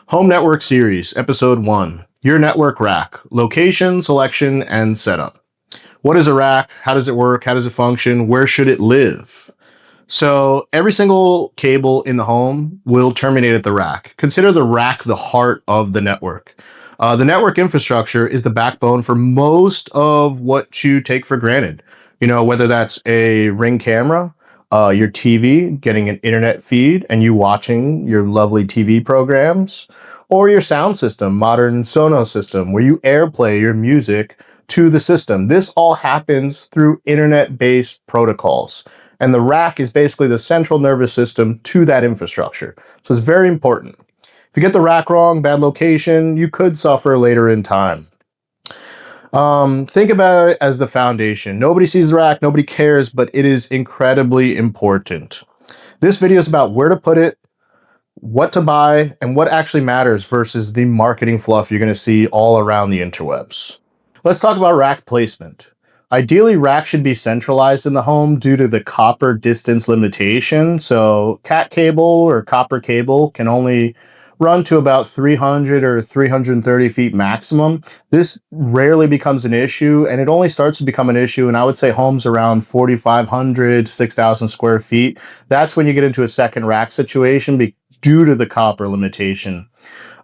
Home Network Series, Episode 1, Your Network Rack, Location, Selection, and Setup. What is a rack? How does it work? How does it function? Where should it live? So every single cable in the home will terminate at the rack. Consider the rack the heart of the network. The network infrastructure is the backbone for most of what you take for granted. Whether that's a Ring camera, your TV, getting an internet feed, and you watching your lovely TV programs, or your sound system, modern Sonos system, where you airplay your music to the system. This all happens through internet-based protocols. And the rack is basically the central nervous system to that infrastructure. So it's very important. If you get the rack wrong, bad location, you could suffer later in time. Think about it as the foundation. Nobody sees the rack, nobody cares, but it is incredibly important. This video is about where to put it, what to buy, and what actually matters versus the marketing fluff you're going to see all around the interwebs. Let's talk about rack placement. Ideally, rack should be centralized in the home due to the copper distance limitation. So cat cable or copper cable can only run to about 300 or 330 feet maximum. This rarely becomes an issue, and it only starts to become an issue, and I would say homes around 4,500 to 6,000 square feet. That's when you get into a second rack situation due to the copper limitation.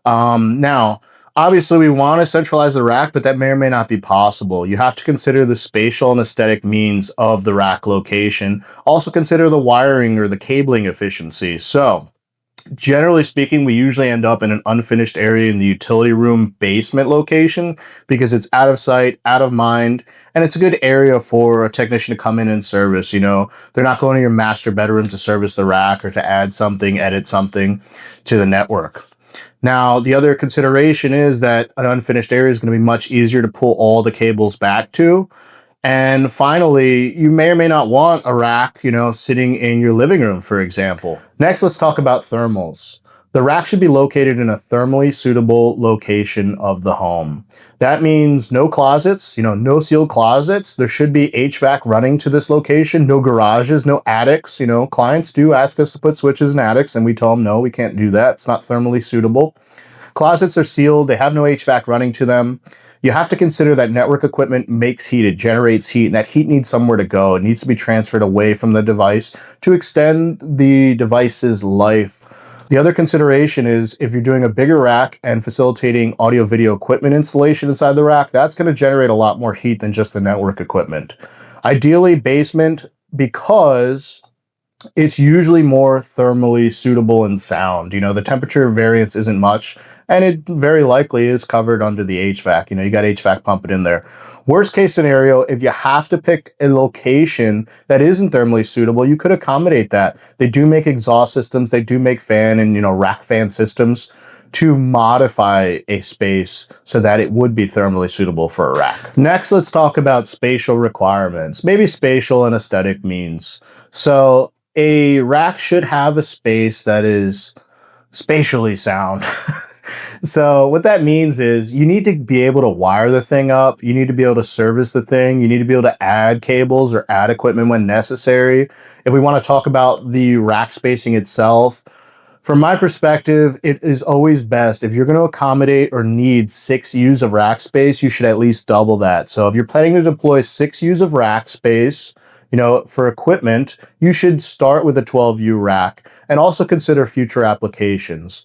Now, obviously, we want to centralize the rack, but that may or may not be possible. You have to consider the spatial and aesthetic means of the rack location. Also consider the wiring or the cabling efficiency. So, generally speaking, we usually end up in an unfinished area in the utility room basement location because it's out of sight, out of mind, and it's a good area for a technician to come in and service. They're not going to your master bedroom to service the rack or to add something, edit something to the network. Now, the other consideration is that an unfinished area is going to be much easier to pull all the cables back to. And finally, you may or may not want a rack, sitting in your living room, for example. Next, let's talk about thermals. The rack should be located in a thermally suitable location of the home. That means no closets, no sealed closets. There should be HVAC running to this location, no garages, no attics. Clients do ask us to put switches in attics, and we tell them, no, we can't do that. It's not thermally suitable. Closets are sealed. They have no HVAC running to them. You have to consider that network equipment makes heat. It generates heat, and that heat needs somewhere to go. It needs to be transferred away from the device to extend the device's life. The other consideration is if you're doing a bigger rack and facilitating audio-video equipment installation inside the rack, that's going to generate a lot more heat than just the network equipment. Ideally, basement, because it's usually more thermally suitable and sound. The temperature variance isn't much, and it very likely is covered under the HVAC. You got HVAC pumping in there. Worst case scenario, if you have to pick a location that isn't thermally suitable, you could accommodate that. They do make exhaust systems, they do make fan and, rack fan systems to modify a space so that it would be thermally suitable for a rack. Next, let's talk about spatial requirements, maybe spatial and aesthetic means. So a rack should have a space that is spatially sound. So what that means is you need to be able to wire the thing up. You need to be able to service the thing. You need to be able to add cables or add equipment when necessary. If we want to talk about the rack spacing itself, from my perspective, it is always best if you're going to accommodate or need 6 U's of rack space, you should at least double that. So if you're planning to deploy 6 U's of rack space, for equipment, you should start with a 12U rack and also consider future applications.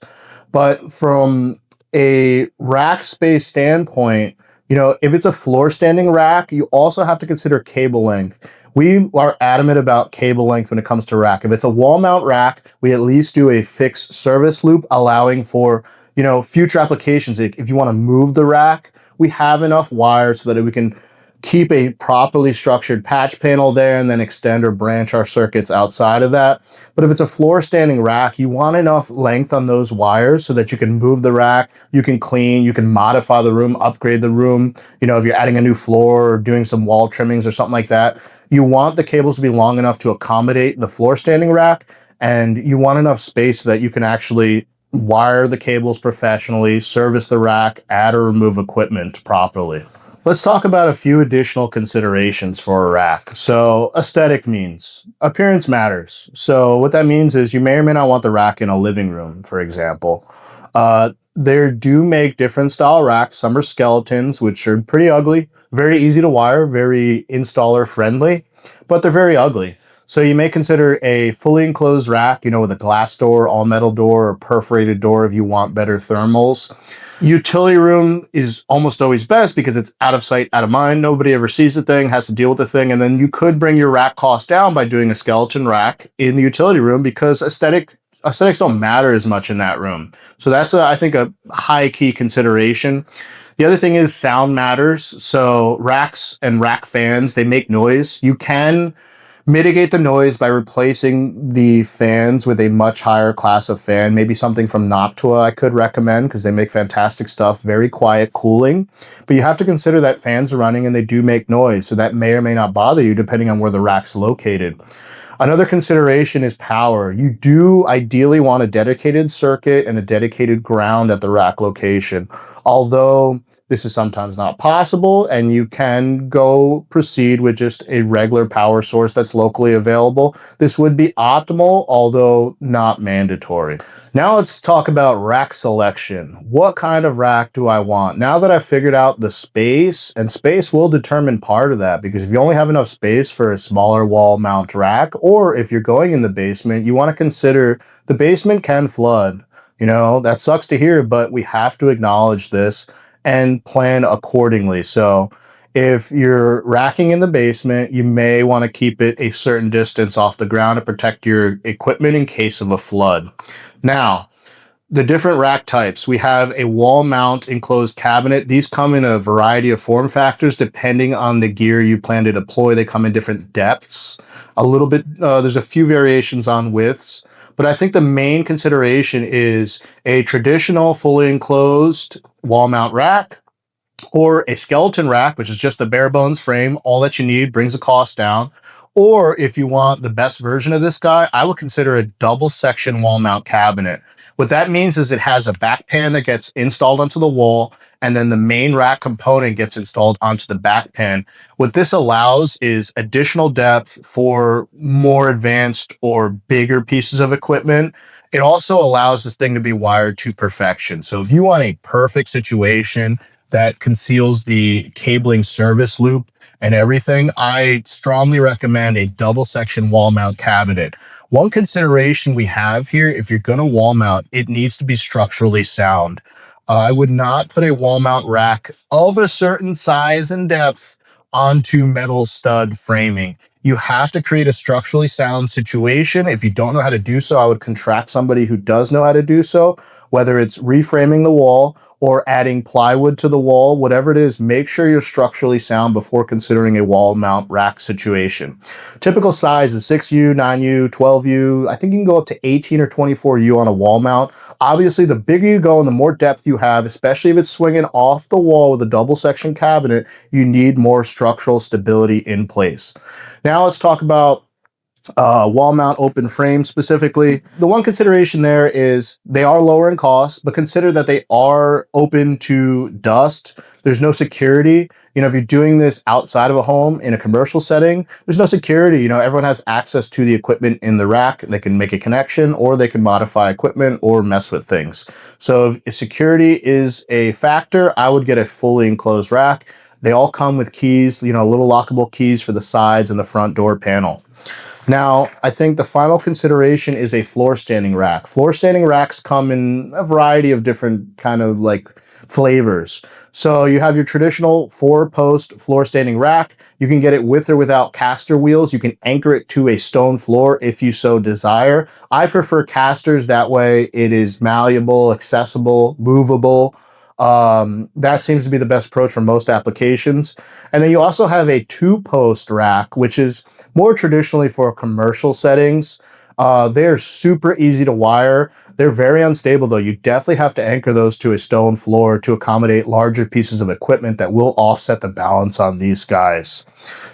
But from a rack space standpoint, if it's a floor standing rack, you also have to consider cable length. We are adamant about cable length when it comes to rack. If it's a wall mount rack, we at least do a fixed service loop allowing for, future applications. If you want to move the rack, we have enough wires so that we can keep a properly structured patch panel there and then extend or branch our circuits outside of that. But if it's a floor standing rack, you want enough length on those wires so that you can move the rack, you can clean, you can modify the room, upgrade the room. If you're adding a new floor or doing some wall trimmings or something like that, you want the cables to be long enough to accommodate the floor standing rack, and you want enough space so that you can actually wire the cables professionally, service the rack, add or remove equipment properly. Let's talk about a few additional considerations for a rack. So aesthetic means appearance matters. So what that means is you may or may not want the rack in a living room, for example. They do make different style racks. Some are skeletons, which are pretty ugly, very easy to wire, very installer friendly, but they're very ugly. So you may consider a fully enclosed rack, with a glass door, all metal door, or perforated door if you want better thermals. Utility room is almost always best because it's out of sight, out of mind. Nobody ever sees the thing, has to deal with the thing. And then you could bring your rack cost down by doing a skeleton rack in the utility room because aesthetics don't matter as much in that room. So that's, I think, a high key consideration. The other thing is sound matters. So racks and rack fans, they make noise. You can mitigate the noise by replacing the fans with a much higher class of fan, maybe something from Noctua I could recommend because they make fantastic stuff, very quiet cooling. But you have to consider that fans are running and they do make noise, so that may or may not bother you depending on where the rack's located. Another consideration is power. You do ideally want a dedicated circuit and a dedicated ground at the rack location, although this is sometimes not possible, and you can proceed with just a regular power source that's locally available. This would be optimal, although not mandatory. Now let's talk about rack selection. What kind of rack do I want? Now that I've figured out the space, and space will determine part of that, because if you only have enough space for a smaller wall mount rack, or if you're going in the basement, you want to consider the basement can flood. That sucks to hear, but we have to acknowledge this and plan accordingly. So if you're racking in the basement, you may want to keep it a certain distance off the ground to protect your equipment in case of a flood. Now, the different rack types. We have a wall mount enclosed cabinet. These come in a variety of form factors depending on the gear you plan to deploy. They come in different depths. There's a few variations on widths, but I think the main consideration is a traditional fully enclosed wall mount rack or a skeleton rack, which is just the bare bones frame. All that you need, brings the cost down. Or if you want the best version of this guy, I would consider a double section wall mount cabinet. What that means is it has a back pan that gets installed onto the wall, and then the main rack component gets installed onto the back pan. What this allows is additional depth for more advanced or bigger pieces of equipment. It also allows this thing to be wired to perfection. So if you want a perfect situation that conceals the cabling service loop and everything, I strongly recommend a double section wall mount cabinet. One consideration we have here, if you're going to wall mount, it needs to be structurally sound. I would not put a wall mount rack of a certain size and depth onto metal stud framing. You have to create a structurally sound situation. If you don't know how to do so, I would contract somebody who does know how to do so, whether it's reframing the wall or adding plywood to the wall, whatever it is, make sure you're structurally sound before considering a wall mount rack situation. Typical size is 6U, 9U, 12U. I think you can go up to 18 or 24U on a wall mount. Obviously, the bigger you go and the more depth you have, especially if it's swinging off the wall with a double section cabinet, you need more structural stability in place. Now let's talk about wall mount open frame specifically. The one consideration there is they are lower in cost, but consider that they are open to dust. There's no security. If you're doing this outside of a home in a commercial setting, there's no security. Everyone has access to the equipment in the rack. They can make a connection or they can modify equipment or mess with things. So if security is a factor, I would get a fully enclosed rack. They all come with keys, little lockable keys for the sides and the front door panel. Now, I think the final consideration is a floor standing rack. Floor standing racks come in a variety of different kind of flavors. So you have your traditional 4-post floor standing rack. You can get it with or without caster wheels. You can anchor it to a stone floor if you so desire. I prefer casters. That way it is malleable, accessible, movable. That seems to be the best approach for most applications. And then you also have a 2-post rack, which is more traditionally for commercial settings. They're super easy to wire. They're very unstable though. You definitely have to anchor those to a stone floor to accommodate larger pieces of equipment that will offset the balance on these guys.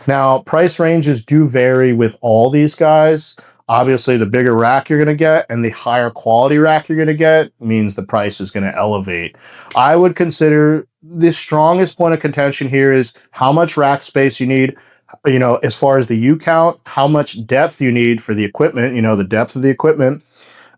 Now, price ranges do vary with all these guys. Obviously, the bigger rack you're going to get and the higher quality rack you're going to get means the price is going to elevate. I would consider the strongest point of contention here is how much rack space you need, as far as the U count, how much depth you need for the equipment, the depth of the equipment.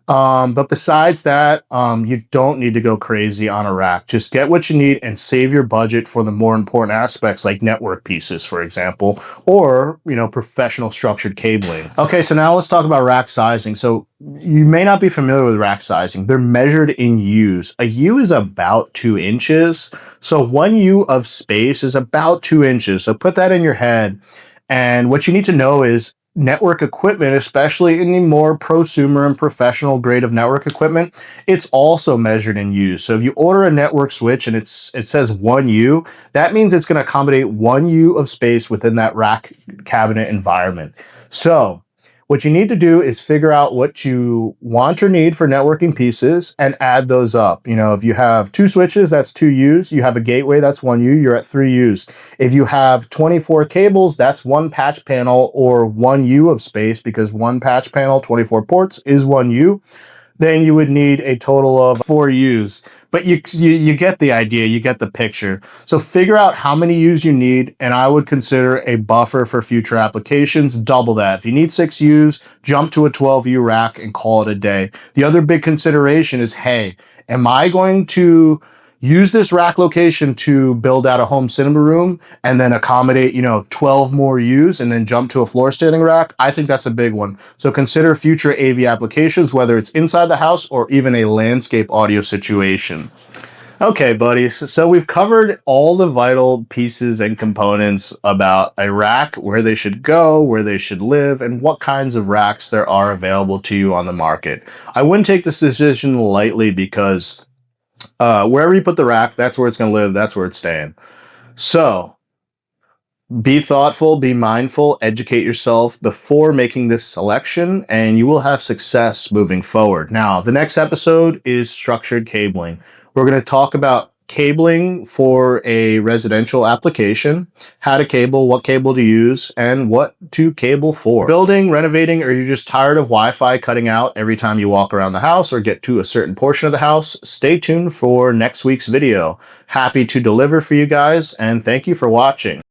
But besides that, you don't need to go crazy on a rack. Just get what you need and save your budget for the more important aspects like network pieces, for example, or, professional structured cabling. Okay, so now let's talk about rack sizing. So you may not be familiar with rack sizing. They're measured in U's. A U is about 2 inches. So 1 U of space is about 2 inches. So put that in your head. And what you need to know is network equipment, especially in the more prosumer and professional grade of network equipment, it's also measured in U's. So if you order a network switch and it says 1 U, that means it's going to accommodate 1 U of space within that rack cabinet environment. So what you need to do is figure out what you want or need for networking pieces and add those up. If you have 2 switches, that's 2 U's. You have a gateway, that's 1 U. You're at 3 U's. If you have 24 cables, that's 1 patch panel or 1 U of space, because 1 patch panel, 24 ports is 1 U. Then you would need a total of 4 U's. But you get the idea, you get the picture. So figure out how many U's you need, and I would consider a buffer for future applications, double that. If you need 6 U's, jump to a 12 U rack and call it a day. The other big consideration is, hey, am I going to use this rack location to build out a home cinema room and then accommodate, 12 more U's and then jump to a floor standing rack? I think that's a big one. So consider future AV applications, whether it's inside the house or even a landscape audio situation. Okay, buddies, so we've covered all the vital pieces and components about a rack, where they should go, where they should live, and what kinds of racks there are available to you on the market. I wouldn't take this decision lightly, because wherever you put the rack, that's where it's going to live, that's where it's staying. So be thoughtful, be mindful, educate yourself before making this selection, and you will have success moving forward. Now, the next episode is structured cabling. We're going to talk about cabling for a residential application, how to cable, what cable to use, and what to cable for. Building, renovating, or you're just tired of Wi-Fi cutting out every time you walk around the house or get to a certain portion of the house, stay tuned for next week's video. Happy to deliver for you guys, and thank you for watching.